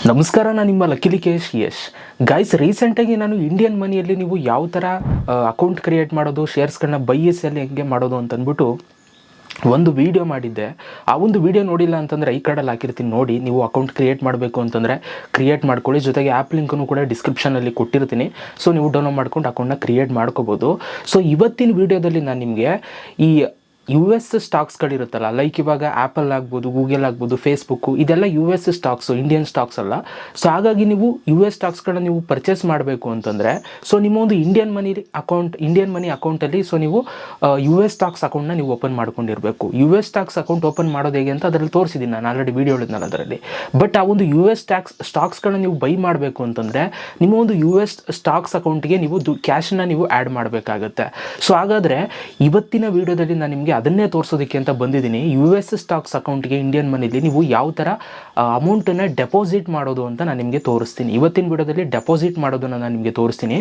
ನಮಸ್ಕಾರ, ನಾನು ನಿಮ್ಮ ಲಕಿಲಿ ಯಶ್. ಗೈಸ್, ರೀಸೆಂಟಾಗಿ ನಾನು ಇಂಡಿಯನ್ ಮನಿಯಲ್ಲಿ ನೀವು ಯಾವ ಥರ ಅಕೌಂಟ್ ಕ್ರಿಯೇಟ್ ಮಾಡೋದು, ಶೇರ್ಸ್ಗಳನ್ನ ಬೈ ಸೆಲ್ ಹೆಂಗೆ ಮಾಡೋದು ಅಂತಂದ್ಬಿಟ್ಟು ಒಂದು ವೀಡಿಯೋ ಮಾಡಿದ್ದೆ. ಆ ಒಂದು ವೀಡಿಯೋ ನೋಡಿಲ್ಲ ಅಂತಂದರೆ ಈ ಕಡೆಲ್ಲಿ ಹಾಕಿರ್ತೀನಿ ನೋಡಿ. ನೀವು ಅಕೌಂಟ್ ಕ್ರಿಯೇಟ್ ಮಾಡಬೇಕು ಅಂತಂದರೆ ಕ್ರಿಯೇಟ್ ಮಾಡ್ಕೊಳ್ಳಿ. ಜೊತೆಗೆ ಆ್ಯಪ್ ಲಿಂಕನ್ನು ಕೂಡ ಡಿಸ್ಕ್ರಿಪ್ಷನಲ್ಲಿ ಕೊಟ್ಟಿರ್ತೀನಿ. ಸೊ ನೀವು ಡೌನ್ಲೋಡ್ ಮಾಡ್ಕೊಂಡು ಅಕೌಂಟ್ನ ಕ್ರಿಯೇಟ್ ಮಾಡ್ಕೋಬೋದು. ಸೊ ಇವತ್ತಿನ ವೀಡಿಯೋದಲ್ಲಿ ನಾನು ನಿಮಗೆ ಈ US ಸ್ಟಾಕ್ಸ್ಗಳಿರುತ್ತಲ್ಲ, ಲೈಕ್ ಇವಾಗ ಆ್ಯಪಲ್ ಆಗ್ಬೋದು, ಗೂಗಲ್ ಆಗ್ಬೋದು, ಫೇಸ್ಬುಕ್ಕು, ಇದೆಲ್ಲ US ಸ್ಟಾಕ್ಸು, ಇಂಡಿಯನ್ ಸ್ಟಾಕ್ಸ್ ಅಲ್ಲ. ಸೊ ಹಾಗಾಗಿ ನೀವು US ಸ್ಟಾಕ್ಸ್ಗಳನ್ನ ನೀವು ಪರ್ಚೇಸ್ ಮಾಡಬೇಕು ಅಂತಂದರೆ ಸೊ ನಿಮ್ಮ ಒಂದು ಇಂಡಿಯನ್ ಮನಿ ಅಕೌಂಟಲ್ಲಿ ಸೊ ನೀವು US ಸ್ಟಾಕ್ಸ್ ಅಕೌಂಟ್ನ ನೀವು ಓಪನ್ ಮಾಡ್ಕೊಂಡಿರಬೇಕು. US ಸ್ಟಾಕ್ಸ್ ಅಕೌಂಟ್ ಓಪನ್ ಮಾಡೋದು ಹೇಗೆ ಅಂತ ಅದರಲ್ಲಿ ತೋರಿಸಿದ್ದೀನಿ, ನಾನು ಆಲ್ರೆಡಿ ವೀಡಿಯೋ ಹೇಳಿದ್ನಲ್ಲ ಅದರಲ್ಲಿ. ಬಟ್ ಆ ಒಂದು US ಸ್ಟಾಕ್ಸ್ಗಳನ್ನ ನೀವು ಬೈ ಮಾಡಬೇಕು ಅಂತಂದರೆ ನಿಮ್ಮ ಒಂದು US ಸ್ಟಾಕ್ಸ್ ಅಕೌಂಟ್ಗೆ ನೀವು ಕ್ಯಾಶನ್ನ ನೀವು ಆ್ಯಡ್ ಮಾಡಬೇಕಾಗತ್ತೆ. ಸೊ ಹಾಗಾದರೆ ಇವತ್ತಿನ ವೀಡಿಯೋದಲ್ಲಿ ನಾನು ನಿಮಗೆ ಅದನ್ನೇ ತೋರಿಸೋದಕ್ಕೆ ಅಂತ ಬಂದಿದ್ದೀನಿ. US ಸ್ಟಾಕ್ಸ್ ಅಕೌಂಟ್ಗೆ ಇಂಡಿಯನ್ ಮನಿಲಿ ನೀವು ಯಾವ ಥರ ಅಮೌಂಟನ್ನು ಡೆಪಾಸಿಟ್ ಮಾಡೋದು ಅಂತ ನಾನು ನಿಮಗೆ ತೋರಿಸ್ತೀನಿ. ಇವತ್ತಿನ ವಿಡಿಯೋದಲ್ಲಿ ಡೆಪಾಸಿಟ್ ಮಾಡೋದನ್ನು ನಾನು ನಿಮಗೆ ತೋರಿಸ್ತೀನಿ.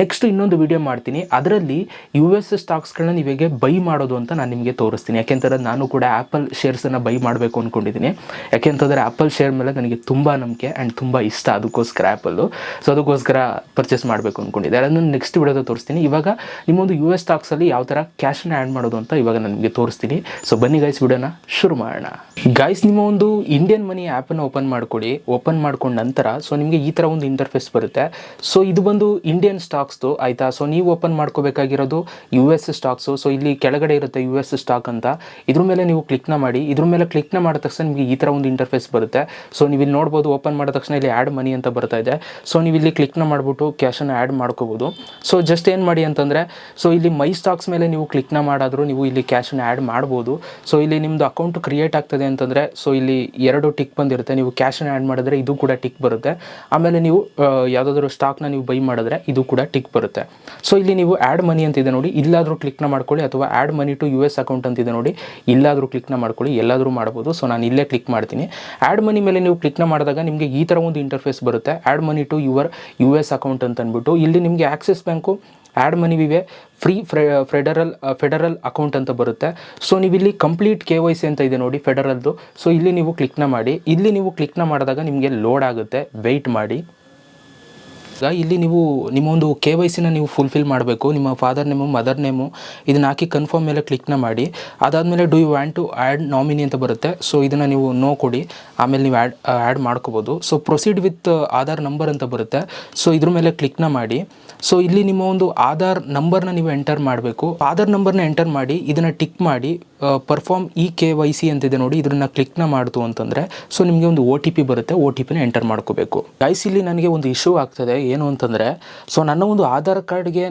ನೆಕ್ಸ್ಟ್ ಇನ್ನೊಂದು ವಿಡಿಯೋ ಮಾಡ್ತೀನಿ, ಅದರಲ್ಲಿ US ಸ್ಟಾಕ್ಸ್ಗಳನ್ನ ನೀವು ಹೇಗೆ ಬೈ ಮಾಡೋದು ಅಂತ ನಾನು ನಿಮಗೆ ತೋರಿಸ್ತೀನಿ. ಯಾಕೆಂತಂದರೆ ನಾನು ಕೂಡ ಆ್ಯಪಲ್ ಶೇರ್ಸನ್ನು ಬೈ ಮಾಡಬೇಕು ಅಂದ್ಕೊಂಡಿದ್ದೀನಿ. ಯಾಕೆಂತಂದರೆ ಆ್ಯಪಲ್ ಶೇರ್ ಮೇಲೆ ನನಗೆ ತುಂಬ ನಂಬಿಕೆ ಆ್ಯಂಡ್ ತುಂಬ ಇಷ್ಟ, ಅದಕ್ಕೋಸ್ಕರ ಆ್ಯಪಲ್ಲು. ಸೊ ಅದಕ್ಕೋಸ್ಕರ ಪರ್ಚೇಸ್ ಮಾಡಬೇಕು ಅಂದ್ಕೊಂಡಿದ್ದೆ. ಅದನ್ನು ನೆಕ್ಸ್ಟ್ ವಿಡಿಯೋದಲ್ಲಿ ತೋರಿಸ್ತೀನಿ. ಇವಾಗ ನಿಮ್ಮೊಂದು US ಸ್ಟಾಕ್ಸಲ್ಲಿ ಯಾವ ಥರ ಕ್ಯಾಶನ್ನ ಆ್ಯಡ್ ಮಾಡೋದು ಅಂತ ಇವಾಗ ನಿಮಗೆ ತೋರಿಸ್ತೀನಿ. ಸೊ ಬನ್ನಿ ಗೈಸ್, ವಿಡಿಯೋನ ಶುರು ಮಾಡೋಣ. ಗೈಸ್, ನಿಮ್ಮ ಒಂದು ಇಂಡಿಯನ್ ಮನಿ ಆ್ಯಪನ್ನು ಓಪನ್ ಮಾಡ್ಕೊಳ್ಳಿ. ಓಪನ್ ಮಾಡ್ಕೊಂಡ ನಂತರ ಸೊ ನಿಮಗೆ ಈ ಥರ ಒಂದು ಇಂಟರ್ಫೇಸ್ ಬರುತ್ತೆ. ಸೊ ಇದು ಬಂದು ಇಂಡಿಯನ್ ಸ್ಟಾಕ್ಸ್ದು, ಆಯಿತಾ. ಸೊ ನೀವು ಓಪನ್ ಮಾಡ್ಕೋಬೇಕಾಗಿರೋದು US ಸ್ಟಾಕ್ಸು. ಸೊ ಇಲ್ಲಿ ಕೆಳಗಡೆ ಇರುತ್ತೆ US ಸ್ಟಾಕ್ ಅಂತ, ಇದ್ರ ಮೇಲೆ ನೀವು ಕ್ಲಿಕ್ನ ಮಾಡಿ. ಇದ್ರ ಮೇಲೆ ಕ್ಲಿಕ್ನ ಮಾಡಿದ ತಕ್ಷಣ ನಿಮಗೆ ಈ ಥರ ಒಂದು ಇಂಟರ್ಫೇಸ್ ಬರುತ್ತೆ. ಸೊ ನೀವು ಇಲ್ಲಿ ನೋಡ್ಬೋದು, ಓಪನ್ ಮಾಡಿದ ತಕ್ಷಣ ಇಲ್ಲಿ ಆ್ಯಡ್ ಮನಿ ಅಂತ ಬರ್ತಾ ಇದೆ. ಸೊ ನೀವು ಇಲ್ಲಿ ಕ್ಲಿಕ್ನ ಮಾಡಿಬಿಟ್ಟು ಕ್ಯಾಶನ್ನು ಆ್ಯಡ್ ಮಾಡ್ಕೋಬೋದು. ಸೊ ಜಸ್ಟ್ ಏನು ಮಾಡಿ ಅಂತಂದರೆ ಸೊ ಇಲ್ಲಿ ಮೈ ಸ್ಟಾಕ್ಸ್ ಮೇಲೆ ನೀವು ಕ್ಲಿಕ್ನ ಮಾಡಾದರೂ ನೀವು ಇಲ್ಲಿ ಕ್ಯಾಶನ್ನು ಆ್ಯಡ್ ಮಾಡ್ಬೋದು. ಸೊ ಇಲ್ಲಿ ನಿಮ್ಮದು ಅಕೌಂಟ್ ಕ್ರಿಯೇಟ್ ಆಗ್ತದೆ ಅಂತಂದರೆ ಸೊ ಇಲ್ಲಿ 2 ಟಿಕ್ ಬಂದಿರುತ್ತೆ. ನೀವು ಕ್ಯಾಶನ್ನು ಆ್ಯಡ್ ಮಾಡಿದ್ರೆ ಇದು ಕೂಡ ಟಿಕ್ ಬರುತ್ತೆ. ಆಮೇಲೆ ನೀವು ಯಾವುದಾದ್ರೂ ಸ್ಟಾಕ್ನ ನೀವು ಬೈ ಮಾಡಿದ್ರೆ ಇದು ಕೂಡ ಟಿಕ್ ಬರುತ್ತೆ. ಸೊ ಇಲ್ಲಿ ನೀವು ಆ್ಯಡ್ ಮನಿ ಅಂತಿದೆ ನೋಡಿ, ಇಲ್ಲಾದರೂ ಕ್ಲಿಕ್ನ ಮಾಡ್ಕೊಳ್ಳಿ, ಅಥವಾ add money to US account ಅಂತಿದೆ ನೋಡಿ, ಇಲ್ಲಾದರೂ ಕ್ಲಿಕ್ನ ಮಾಡ್ಕೊಳ್ಳಿ, ಎಲ್ಲಾದರೂ ಮಾಡ್ಬೋದು. ಸೊ ನಾನು ಇಲ್ಲೇ ಕ್ಲಿಕ್ ಮಾಡ್ತೀನಿ. ಆ್ಯಡ್ ಮನಿ ಮೇಲೆ ನೀವು ಕ್ಲಿಕ್ನ ಮಾಡಿದಾಗ ನಿಮಗೆ ಈ ಥರ ಒಂದು ಇಂಟರ್ಫೇಸ್ ಬರುತ್ತೆ, add money to your US account ಅಂತ ಅಂದ್ಬಿಟ್ಟು. ಇಲ್ಲಿ ನಿಮಗೆ Axis bank add money via free federal account ಅಂತ ಬರುತ್ತೆ. ಸೊ ನೀವು ಇಲ್ಲಿ ಕಂಪ್ಲೀಟ್ KYC ಅಂತ ಇದೆ ನೋಡಿ ಫೆಡರಲ್ದು. ಸೊ ಇಲ್ಲಿ ನೀವು ಕ್ಲಿಕ್ನ ಮಾಡಿ. ಇಲ್ಲಿ ನೀವು ಕ್ಲಿಕ್ನ ಮಾಡಿದಾಗ ನಿಮಗೆ ಲೋಡ್ ಆಗುತ್ತೆ, ವೆಯ್ಟ್ ಮಾಡಿ. ಇಲ್ಲಿ ನೀವು ನಿಮ್ಮ ಒಂದು KYCನ ನೀವು ಫುಲ್ಫಿಲ್ ಮಾಡಬೇಕು. ನಿಮ್ಮ ಫಾದರ್ ನೇಮು, ಮದರ್ ನೇಮು ಇದನ್ನ ಹಾಕಿ ಕನ್ಫರ್ಮ್ ಮೇಲೆ ಕ್ಲಿಕ್ನ ಮಾಡಿ. ಅದಾದಮೇಲೆ do you want to add nominee ಅಂತ ಬರುತ್ತೆ. ಸೊ ಇದನ್ನು ನೀವು ನೋ ಕೊಡಿ, ಆಮೇಲೆ ನೀವು ಆ್ಯಡ್ ಮಾಡ್ಕೋಬೋದು. So proceed with Aadhaar number ಅಂತ ಬರುತ್ತೆ. ಸೊ ಇದ್ರ ಮೇಲೆ ಕ್ಲಿಕ್ನ ಮಾಡಿ. ಸೊ ಇಲ್ಲಿ ನಿಮ್ಮ ಒಂದು ಆಧಾರ್ ನಂಬರ್ನ ನೀವು ಎಂಟರ್ ಮಾಡಬೇಕು. ಆಧಾರ್ ನಂಬರ್ನ ಎಂಟರ್ ಮಾಡಿ, ಇದನ್ನು ಟಿಕ್ ಮಾಡಿ. ಪರ್ಫಾರ್ಮ್ KYC ಅಂತಿದೆ ನೋಡಿ, ಇದನ್ನು ಕ್ಲಿಕ್ನ ಮಾಡ್ತು ಅಂತಂದರೆ ಸೊ ನಿಮಗೆ ಒಂದು OTP ಬರುತ್ತೆ. OTPನ ಎಂಟರ್ ಮಾಡ್ಕೋಬೇಕು. ಗೈಸ್, ಇಲ್ಲಿ ನನಗೆ ಒಂದು ಇಶ್ಯೂ ಆಗ್ತದೆ. ಏನು ಅಂತಂದರೆ ಸೊ ನನ್ನ ಒಂದು ಆಧಾರ್ ಕಾರ್ಡ್ಗೆ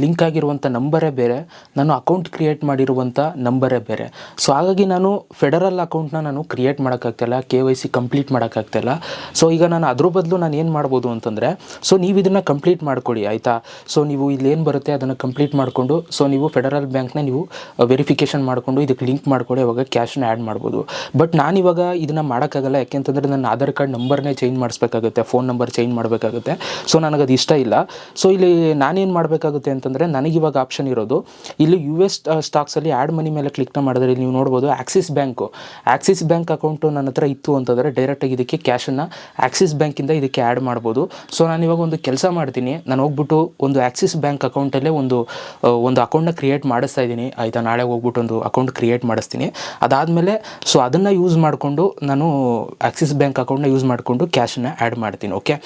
ಲಿಂಕ್ ಆಗಿರುವಂಥ ನಂಬರೇ ಬೇರೆ, ನಾನು ಅಕೌಂಟ್ ಕ್ರಿಯೇಟ್ ಮಾಡಿರುವಂಥ ನಂಬರೇ ಬೇರೆ. ಸೊ ಹಾಗಾಗಿ ನಾನು ಫೆಡರಲ್ ಅಕೌಂಟ್ನ ನಾನು ಕ್ರಿಯೇಟ್ ಮಾಡೋಕ್ಕಾಗ್ತಾಯಿಲ್ಲ, KYC ಕಂಪ್ಲೀಟ್ ಮಾಡೋಕ್ಕಾಗ್ತಾಯಿಲ್ಲ. ಸೊ ಈಗ ನಾನು ಅದ್ರ ಬದಲು ನಾನು ಏನು ಮಾಡ್ಬೋದು ಅಂತಂದರೆ ಸೊ ನೀವು ಇದನ್ನು ಕಂಪ್ಲೀಟ್ ಮಾಡ್ಕೊಳ್ಳಿ, ಆಯಿತಾ. ಸೊ ನೀವು ಇಲ್ಲಿ ಏನು ಬರುತ್ತೆ ಅದನ್ನು ಕಂಪ್ಲೀಟ್ ಮಾಡಿಕೊಂಡು ಸೊ ನೀವು ಫೆಡರಲ್ ಬ್ಯಾಂಕ್ನ ನೀವು ವೆರಿಫಿಕೇಷನ್ ಮಾಡಿಕೊಂಡು ಇದಕ್ಕೆ ಲಿಂಕ್ ಮಾಡ್ಕೊಳ್ಳಿ, ಅವಾಗ ಕ್ಯಾಶನ್ನ ಆ್ಯಡ್ ಮಾಡ್ಬೋದು. ಬಟ್ ನಾನಿವಾಗ ಇದನ್ನು ಮಾಡೋಕ್ಕಾಗಲ್ಲ. ಯಾಕೆಂತಂದರೆ ನನ್ನ ಆಧಾರ್ ಕಾರ್ಡ್ ನಂಬರ್ನೇ ಚೇಂಜ್ ಮಾಡಿಸ್ಬೇಕಾಗುತ್ತೆ, ಫೋನ್ ನಂಬರ್ ಚೇಂಜ್ ಮಾಡಬೇಕಾಗುತ್ತೆ. ಸೊ ನನಗದು ಇಷ್ಟ ಇಲ್ಲ. ಸೊ ಇಲ್ಲಿ ನಾನೇನು ಮಾಡಬೇಕಾಗುತ್ತೆ ಅಂತಂದರೆ ನನಗಿವಾಗ ಆಪ್ಷನ್ ಇರೋದು ಇಲ್ಲಿ US ಸ್ಟಾಕ್ಸಲ್ಲಿ ಆ್ಯಡ್ ಮನಿ ಮೇಲೆ ಕ್ಲಿಕ್ನ ಮಾಡಿದ್ರೆ ಇಲ್ಲಿ ನೀವು ನೋಡ್ಬೋದು ಆಕ್ಸಿಸ್ ಬ್ಯಾಂಕ್ ಅಕೌಂಟು ನನ್ನ ಹತ್ರ ಇತ್ತು ಅಂತಂದರೆ ಡೈರೆಕ್ಟಾಗಿ ಇದಕ್ಕೆ ಕ್ಯಾಶನ್ನು ಆಕ್ಸಿಸ್ ಬ್ಯಾಂಕಿಂದ ಇದಕ್ಕೆ ಆ್ಯಡ್ ಮಾಡ್ಬೋದು. ಸೊ ನಾನಿವಾಗ ಒಂದು ಕೆಲಸ ಮಾಡ್ತೀನಿ, ನಾನು ಹೋಗ್ಬಿಟ್ಟು ಒಂದು ಆಕ್ಸಿಸ್ ಬ್ಯಾಂಕ್ ಅಕೌಂಟಲ್ಲೇ ಒಂದು ಅಕೌಂಟ್ನ ಕ್ರಿಯೇಟ್ ಮಾಡಿಸ್ತಾ ಇದ್ದೀನಿ, ಆಯಿತಾ. ನಾಳೆ ಹೋಗ್ಬಿಟ್ಟು ಒಂದು ಅಕೌಂಟ್ ಕ್ರಿಯೇಟ್ ಮಾಡಿಸ್ತೀನಿ. ಅದಾದಮೇಲೆ ಸೊ ಅದನ್ನು ಯೂಸ್ ಮಾಡಿಕೊಂಡು ನಾನು ಆಕ್ಸಿಸ್ ಬ್ಯಾಂಕ್ ಅಕೌಂಟ್ನ ಯೂಸ್ ಮಾಡಿಕೊಂಡು ಕ್ಯಾಶನ್ನು ಆ್ಯಡ್ ಮಾಡ್ತೀನಿ. ಓಕೆ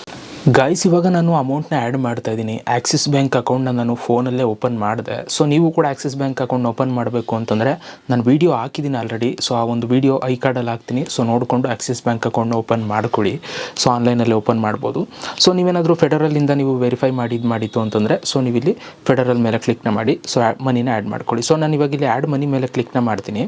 ಗೈಸ್, ಇವಾಗ ನಾನು ಅಮೌಂಟ್ನ ಆ್ಯಡ್ ಮಾಡ್ತಾ ಇದ್ದೀನಿ. ಆಕ್ಸಿಸ್ ಬ್ಯಾಂಕ್ ಅಕೌಂಟ್ನ ನಾನು ಫೋನಲ್ಲೇ ಓಪನ್ ಮಾಡಿದೆ. ಸೊ ನೀವು ಕೂಡ ಆಕ್ಸಿಸ್ ಬ್ಯಾಂಕ್ ಅಕೌಂಟ್ನ ಓಪನ್ ಮಾಡಬೇಕು ಅಂತಂದರೆ ನಾನು ವೀಡಿಯೋ ಹಾಕಿದ್ದೀನಿ ಆಲ್ರೆಡಿ. ಸೊ ಆ ಒಂದು ವೀಡಿಯೋ ಐ ಕಾರ್ಡಲ್ಲಿ ಹಾಕ್ತೀನಿ. ಸೊ ನೋಡಿಕೊಂಡು ಆಕ್ಸಿಸ್ ಬ್ಯಾಂಕ್ ಅಕೌಂಟ್ನ ಓಪನ್ ಮಾಡ್ಕೊಳ್ಳಿ. ಸೊ ಆನ್ಲೈನಲ್ಲಿ ಓಪನ್ ಮಾಡ್ಬೋದು. ಸೊ ನೀವೇನಾದರೂ ಫೆಡರಲಿಂದ ನೀವು ವೆರಿಫೈ ಮಾಡಿತ್ತು ಅಂತಂದರೆ ಸೊ ನೀವು ಇಲ್ಲಿ ಫೆಡರಲ್ ಮೇಲೆ ಕ್ಲಿಕ್ನ ಮಾಡಿ ಸೊ ಮನಿನ ಆ್ಯಡ್ ಮಾಡ್ಕೊಳ್ಳಿ. ಸೊ ನಾನು ಇವಾಗ ಇಲ್ಲಿ ಆ್ಯಡ್ ಮನಿ ಮೇಲೆ ಕ್ಲಿಕ್ನ ಮಾಡ್ತೀನಿ.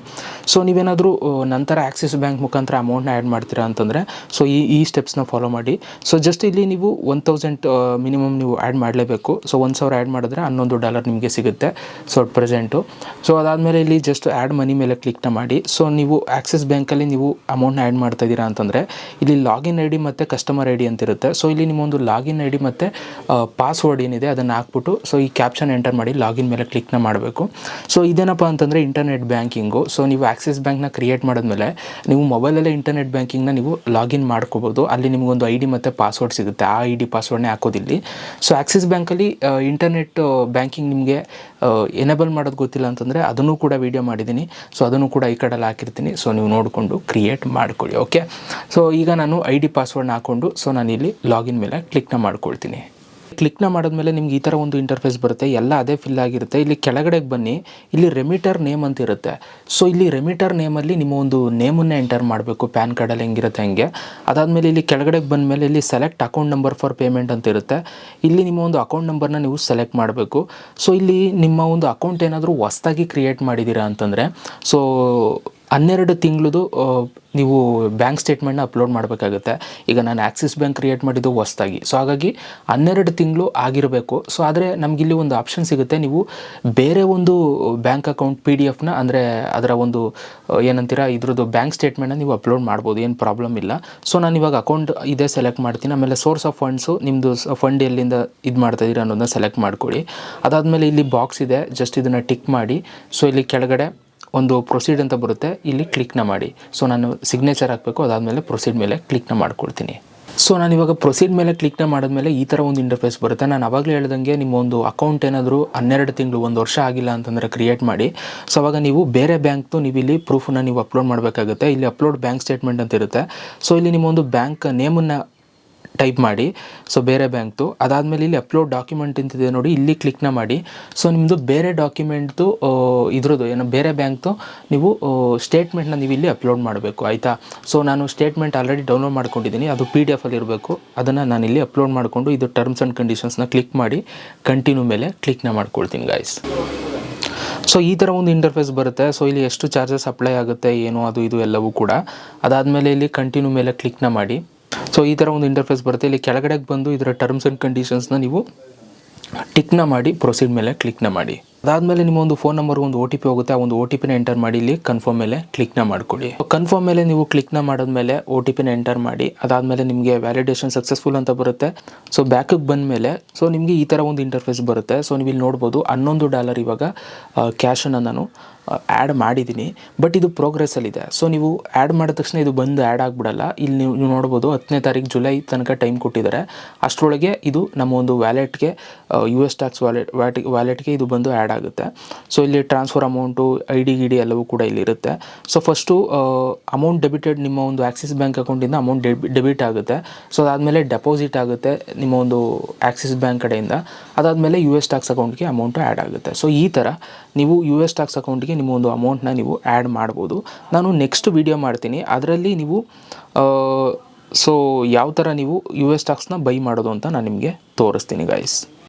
ಸೊ ನೀವೇನಾದರೂ ನಂತರ ಆಕ್ಸಿಸ್ ಬ್ಯಾಂಕ್ ಮುಖಾಂತರ ಅಮೌಂಟ್ನ ಆ್ಯಡ್ ಮಾಡ್ತೀರಾ ಅಂತಂದರೆ ಸೊ ಈ ಸ್ಟೆಪ್ಸ್ನ ಫಾಲೋ ಮಾಡಿ. ಸೊ ಜಸ್ಟ್ ಇಲ್ಲಿ ನೀವು 1000 ಮಿನಿಮಮ್ ನೀವು ಆ್ಯಡ್ ಮಾಡಲೇಬೇಕು. ಸೊ 1000 ಆ್ಯಡ್ ಮಾಡಿದ್ರೆ $11 ನಿಮಗೆ ಸಿಗುತ್ತೆ. So at present. ಸೊ ಅದಾದಮೇಲೆ ಇಲ್ಲಿ ಜಸ್ಟ್ ಆ್ಯಡ್ ಮನಿ ಮೇಲೆ ಕ್ಲಿಕ್ನ ಮಾಡಿ. ಸೊ ನೀವು ಆಕ್ಸಿಸ್ ಬ್ಯಾಂಕಲ್ಲಿ ನೀವು ಅಮೌಂಟ್ನ ಆ್ಯಡ್ ಮಾಡ್ತಾ ಇದ್ದೀರಾ ಅಂತಂದರೆ ಇಲ್ಲಿ ಲಾಗಿನ್ ಐ ಡಿ ಮತ್ತು ಕಸ್ಟಮರ್ ಐ ಡಿ ಅಂತಿರುತ್ತೆ. ಸೊ ಇಲ್ಲಿ ನಿಮ್ಮೊಂದು ಲಾಗಿನ್ ಐ ಡಿ ಮತ್ತು ಪಾಸ್ವರ್ಡ್ ಏನಿದೆ ಅದನ್ನು ಹಾಕ್ಬಿಟ್ಟು ಸೊ ಈ ಕ್ಯಾಪ್ಷನ್ ಎಂಟರ್ ಮಾಡಿ ಲಾಗಿನ್ ಮೇಲೆ ಕ್ಲಿಕ್ನ ಮಾಡಬೇಕು. ಸೊ ಇದೇನಪ್ಪ ಅಂತಂದರೆ ಇಂಟರ್ನೆಟ್ ಬ್ಯಾಂಕಿಂಗು. ಸೊ ನೀವು ಆಕ್ಸಿಸ್ ಬ್ಯಾಂಕ್ನ ಕ್ರಿಯೇಟ್ ಮಾಡಿದ್ಮೇಲೆ ನೀವು ಮೊಬೈಲಲ್ಲೇ ಇಂಟರ್ನೆಟ್ ಬ್ಯಾಂಕಿಂಗ್ನ ನೀವು ಲಾಗಿನ್ ಮಾಡ್ಕೋಬೋದು. ಅಲ್ಲಿ ನಿಮಗೊಂದು ಐ ಡಿ ಮತ್ತು ಪಾಸ್ವರ್ಡ್ ಸಿಗುತ್ತೆ. ಆ ಐ ಡಿ ಪಾಸ್ವರ್ಡ್ನೇ ಹಾಕೋದಿಲ್ಲಿ. ಸೊ ಆಕ್ಸಿಸ್ ಬ್ಯಾಂಕಲ್ಲಿ ಇಂಟರ್ನೆಟ್ ಬ್ಯಾಂಕಿಂಗ್ ನಿಮಗೆ ಎನೇಬಲ್ ಮಾಡೋದು ಗೊತ್ತಿಲ್ಲ ಅಂತಂದರೆ ಅದನ್ನು ಕೂಡ ವೀಡಿಯೋ ಮಾಡಿದ್ದೀನಿ. ಸೊ ಅದನ್ನು ಕೂಡ ಈ ಕಡೆಲ್ಲ ಹಾಕಿರ್ತೀನಿ. ಸೊ ನೀವು ನೋಡಿಕೊಂಡು ಕ್ರಿಯೇಟ್ ಮಾಡ್ಕೊಳ್ಳಿ. ಓಕೆ. ಸೊ ಈಗ ನಾನು ಐ ಡಿ ಪಾಸ್ವರ್ಡ್ನ ಹಾಕ್ಕೊಂಡು ಸೊ ನಾನಿಲ್ಲಿ ಲಾಗಿನ್ ಮೇಲೆ ಕ್ಲಿಕ್ನ ಮಾಡ್ಕೊಳ್ತೀನಿ. ಕ್ಲಿಕ್ನ ಮಾಡಿದ್ಮೇಲೆ ನಿಮ್ಗೆ ಈ ಥರ ಒಂದು ಇಂಟರ್ಫೇಸ್ ಬರುತ್ತೆ. ಎಲ್ಲ ಅದೇ ಫಿಲ್ ಆಗಿರುತ್ತೆ. ಇಲ್ಲಿ ಕೆಳಗಡೆಗೆ ಬನ್ನಿ, ಇಲ್ಲಿ ರೆಮಿಟರ್ ನೇಮ್ ಅಂತ ಇರುತ್ತೆ. ಸೊ ಇಲ್ಲಿ ರೆಮಿಟರ್ ನೇಮಲ್ಲಿ ನಿಮ್ಮ ಒಂದು ನೇಮನ್ನು ಎಂಟರ್ ಮಾಡಬೇಕು. ಪ್ಯಾನ್ ಕಾರ್ಡಲ್ಲಿ ಹೆಂಗಿರುತ್ತೆ ಹಂಗೆ. ಅದಾದಮೇಲೆ ಇಲ್ಲಿ ಕೆಳಗಡೆಗೆ ಬಂದಮೇಲೆ ಇಲ್ಲಿ select account number for payment ಅಂತ ಇರುತ್ತೆ. ಇಲ್ಲಿ ನಿಮ್ಮ ಒಂದು ಅಕೌಂಟ್ ನಂಬರ್ನ ನೀವು ಸೆಲೆಕ್ಟ್ ಮಾಡಬೇಕು. ಸೊ ಇಲ್ಲಿ ನಿಮ್ಮ ಒಂದು ಅಕೌಂಟ್ ಏನಾದರೂ ಹೊಸ್ದಾಗಿ ಕ್ರಿಯೇಟ್ ಮಾಡಿದ್ದೀರಾ ಅಂತಂದರೆ ಸೊ 12 ತಿಂಗಳದು ನೀವು ಬ್ಯಾಂಕ್ ಸ್ಟೇಟ್ಮೆಂಟ್ನ ಅಪ್ಲೋಡ್ ಮಾಡಬೇಕಾಗುತ್ತೆ. ಈಗ ನಾನು ಆಕ್ಸಿಸ್ ಬ್ಯಾಂಕ್ ಕ್ರಿಯೇಟ್ ಮಾಡಿದ್ದು ಹೊಸ್ದಾಗಿ. ಸೊ ಹಾಗಾಗಿ 12 ತಿಂಗಳು ಆಗಿರಬೇಕು. ಸೊ ಆದರೆ ನಮಗಿಲ್ಲಿ ಒಂದು ಆಪ್ಷನ್ ಸಿಗುತ್ತೆ. ನೀವು ಬೇರೆ ಒಂದು ಬ್ಯಾಂಕ್ ಅಕೌಂಟ್ PDF ಅಂದರೆ ಅದರ ಒಂದು ಏನಂತೀರ ಇದ್ರದ್ದು ಬ್ಯಾಂಕ್ ಸ್ಟೇಟ್ಮೆಂಟ್ನ ನೀವು ಅಪ್ಲೋಡ್ ಮಾಡ್ಬೋದು. ಏನು ಪ್ರಾಬ್ಲಮ್ ಇಲ್ಲ. ಸೊ ನಾನು ಇವಾಗ ಅಕೌಂಟ್ ಇದೇ ಸೆಲೆಕ್ಟ್ ಮಾಡ್ತೀನಿ. ಆಮೇಲೆ ಸೋರ್ಸ್ ಆಫ್ ಫಂಡ್ಸು ನಿಮ್ಮದು ಫಂಡ್ ಎಲ್ಲಿಂದ ಇದು ಮಾಡ್ತಾಯಿದ್ದೀರಾ ಅನ್ನೋದನ್ನ ಸೆಲೆಕ್ಟ್ ಮಾಡ್ಕೊಳ್ಳಿ. ಅದಾದಮೇಲೆ ಇಲ್ಲಿ ಬಾಕ್ಸ್ ಇದೆ, ಜಸ್ಟ್ ಇದನ್ನು ಟಿಕ್ ಮಾಡಿ. ಸೊ ಇಲ್ಲಿ ಕೆಳಗಡೆ ಒಂದು ಪ್ರೊಸೀಡ್ ಅಂತ ಬರುತ್ತೆ, ಇಲ್ಲಿ ಕ್ಲಿಕ್ನ ಮಾಡಿ. ಸೊ ನಾನು ಸಿಗ್ನೇಚರ್ ಹಾಕಬೇಕು. ಅದಾದಮೇಲೆ ಪ್ರೊಸೀಡ್ ಮೇಲೆ ಕ್ಲಿಕ್ನ ಮಾಡ್ಕೊಳ್ತೀನಿ. ಸೊ ನಾನು ಇವಾಗ ಪ್ರೊಸೀಡ್ ಮೇಲೆ ಕ್ಲಿಕ್ನ ಮಾಡಿದ್ಮೇಲೆ ಈ ಥರ ಒಂದು ಇಂಟರ್ಫೇಸ್ ಬರುತ್ತೆ. ನಾನು ಆವಾಗಲೇ ಹೇಳ್ದಂಗೆ ನಿಮ್ಮ ಒಂದು ಅಕೌಂಟ್ ಏನಾದರೂ 12 ತಿಂಗಳು 1 ವರ್ಷ ಆಗಿಲ್ಲ ಅಂತಂದರೆ ಕ್ರಿಯೇಟ್ ಮಾಡಿ. ಸೊ ಅವಾಗ ನೀವು ಬೇರೆ ಬ್ಯಾಂಕ್ದು ನೀವು ಇಲ್ಲಿ ಪ್ರೂಫನ್ನು ನೀವು ಅಪ್ಲೋಡ್ ಮಾಡಬೇಕಾಗುತ್ತೆ. ಇಲ್ಲಿ ಅಪ್ಲೋಡ್ ಬ್ಯಾಂಕ್ ಸ್ಟೇಟ್ಮೆಂಟ್ ಅಂತ ಇರುತ್ತೆ. ಸೊ ಇಲ್ಲಿ ನಿಮ್ಮ ಒಂದು ಬ್ಯಾಂಕ್ ನೇಮನ್ನು ಟೈಪ್ ಮಾಡಿ. ಸೊ ಬೇರೆ ಬ್ಯಾಂಕ್ದು. ಅದಾದಮೇಲೆ ಇಲ್ಲಿ ಅಪ್ಲೋಡ್ ಡಾಕ್ಯುಮೆಂಟ್ ಅಂತಿದೆ ನೋಡಿ, ಇಲ್ಲಿ ಕ್ಲಿಕ್ನ ಮಾಡಿ. ಸೊ ನಿಮ್ಮದು ಬೇರೆ ಡಾಕ್ಯುಮೆಂಟ್ದು ಇದ್ರದ್ದು ಏನೋ ಬೇರೆ ಬ್ಯಾಂಕ್ದು ನೀವು ಸ್ಟೇಟ್ಮೆಂಟ್ನ ನೀವು ಇಲ್ಲಿ ಅಪ್ಲೋಡ್ ಮಾಡಬೇಕು, ಆಯಿತಾ. ಸೊ ನಾನು ಸ್ಟೇಟ್ಮೆಂಟ್ ಆಲ್ರೆಡಿ ಡೌನ್ಲೋಡ್ ಮಾಡ್ಕೊಂಡಿದ್ದೀನಿ. ಅದು PDF ಅಲ್ಲಿ ಇರಬೇಕು. ಅದನ್ನು ನಾನಿಲ್ಲಿ ಅಪ್ಲೋಡ್ ಮಾಡಿಕೊಂಡು ಇದು ಟರ್ಮ್ಸ್ ಆ್ಯಂಡ್ ಕಂಡೀಷನ್ಸ್ನ ಕ್ಲಿಕ್ ಮಾಡಿ ಕಂಟಿನ್ಯೂ ಮೇಲೆ ಕ್ಲಿಕ್ನ ಮಾಡ್ಕೊಳ್ತೀನಿ ಗೈಸ್. ಸೊ ಈ ಥರ ಒಂದು ಇಂಟರ್ಫೇಸ್ ಬರುತ್ತೆ. ಸೊ ಇಲ್ಲಿ ಎಷ್ಟು ಚಾರ್ಜಸ್ ಅಪ್ಲೈ ಆಗುತ್ತೆ ಏನು ಅದು ಇದು ಎಲ್ಲವೂ ಕೂಡ. ಅದಾದಮೇಲೆ ಇಲ್ಲಿ ಕಂಟಿನ್ಯೂ ಮೇಲೆ ಕ್ಲಿಕ್ನ ಮಾಡಿ. ಸೊ ಈ ಥರ ಒಂದು ಇಂಟರ್ಫೇಸ್ ಬರುತ್ತೆ. ಇಲ್ಲಿ ಕೆಳಗಡೆಗೆ ಬಂದು ಇದರ ಟರ್ಮ್ಸ್ ಆ್ಯಂಡ್ ಕಂಡೀಷನ್ಸ್ನ ನೀವು ಟಿಕ್ನ ಮಾಡಿ ಪ್ರೊಸೀಡ್ ಮೇಲೆ ಕ್ಲಿಕ್ನ ಮಾಡಿ. ಅದಾದಮೇಲೆ ನಿಮ್ಮ ಒಂದು ಫೋನ್ ನಂಬರ್ ಒಂದು OTP ಹೋಗುತ್ತೆ. ಆ ಒಂದು OTPನ ಎಂಟರ್ ಮಾಡಿ ಇಲ್ಲಿ ಕನ್ಫರ್ಮ್ ಮೇಲೆ ಕ್ಲಿಕ್ನ ಮಾಡ್ಕೊಳ್ಳಿ. ಕನ್ಫರ್ಮ್ ಮೇಲೆ ನೀವು ಕ್ಲಿಕ್ನ ಮಾಡಿದ್ಮೇಲೆ OTPನ ಎಂಟರ್ ಮಾಡಿ. ಅದಾದಮೇಲೆ ನಿಮಗೆ ವ್ಯಾಲಿಡೇಷನ್ ಸಕ್ಸಸ್ಫುಲ್ ಅಂತ ಬರುತ್ತೆ. ಸೊ ಬ್ಯಾಕಿಗೆ ಬಂದಮೇಲೆ ಸೊ ನಿಮಗೆ ಈ ಥರ ಒಂದು ಇಂಟರ್ಫೇಸ್ ಬರುತ್ತೆ. ಸೊ ನೀವು ಇಲ್ಲಿ ನೋಡ್ಬೋದು $11 ಇವಾಗ ಕ್ಯಾಶನ್ನು ನಾನು ಆ್ಯಡ್ ಮಾಡಿದ್ದೀನಿ. ಬಟ್ ಇದು ಪ್ರೋಗ್ರೆಸ್ಸಲ್ಲಿದೆ. ಸೊ ನೀವು ಆ್ಯಡ್ ಮಾಡಿದ ತಕ್ಷಣ ಇದು ಬಂದು ಆ್ಯಡ್ ಆಗಿಬಿಡಲ್ಲ. ಇಲ್ಲಿ ನೀವು ನೋಡ್ಬೋದು 10ನೇ ತಾರೀಕು ಜುಲೈ ತನಕ ಟೈಮ್ ಕೊಟ್ಟಿದ್ದಾರೆ. ಅಷ್ಟರೊಳಗೆ ಇದು ನಮ್ಮ ಒಂದು ವ್ಯಾಲೆಟ್ಗೆ US ಟ್ಯಾಕ್ಸ್ ವ್ಯಾಲೆಟ್ಗೆ ಇದು ಬಂದು ಆ್ಯಡ್ ಆಗುತ್ತೆ. ಸೊ ಇಲ್ಲಿ ಟ್ರಾನ್ಸ್ಫರ್ ಅಮೌಂಟು ID ಎಲ್ಲವೂ ಕೂಡ ಇಲ್ಲಿರುತ್ತೆ. ಸೊ ಫಸ್ಟು ಅಮೌಂಟ್ ಡೆಬಿಟೆಡ್ ನಿಮ್ಮ ಒಂದು ಆಕ್ಸಿಸ್ ಬ್ಯಾಂಕ್ ಅಕೌಂಟಿಂದ ಅಮೌಂಟ್ ಡೆಬಿಟ್ ಆಗುತ್ತೆ. ಸೊ ಅದಾದಮೇಲೆ ಡೆಪಾಸಿಟ್ ಆಗುತ್ತೆ ನಿಮ್ಮ ಒಂದು ಆಕ್ಸಿಸ್ ಬ್ಯಾಂಕ್ ಕಡೆಯಿಂದ. ಅದಾದಮೇಲೆ US ಟ್ಯಾಕ್ಸ್ ಅಕೌಂಟ್ಗೆ ಅಮೌಂಟು ಆ್ಯಡ್ ಆಗುತ್ತೆ. ಸೊ ಈ ಥರ ನೀವು US ಟ್ಯಾಕ್ಸ್ ಅಕೌಂಟ್ಗೆ ನಿಮ್ಮ ಒಂದು ಅಮೌಂಟ್ನ ನೀವು ಆ್ಯಡ್ ಮಾಡ್ಬೋದು. ನಾನು ನೆಕ್ಸ್ಟ್ ವಿಡಿಯೋ ಮಾಡ್ತೀನಿ. ಅದರಲ್ಲಿ ನೀವು ಸೊ ಯಾವ ಥರ ನೀವು US ಟ್ಯಾಕ್ಸ್ನ ಬೈ ಮಾಡೋದು ಅಂತ ನಾನು ನಿಮಗೆ ತೋರಿಸ್ತೀನಿ ಗೈಸ್.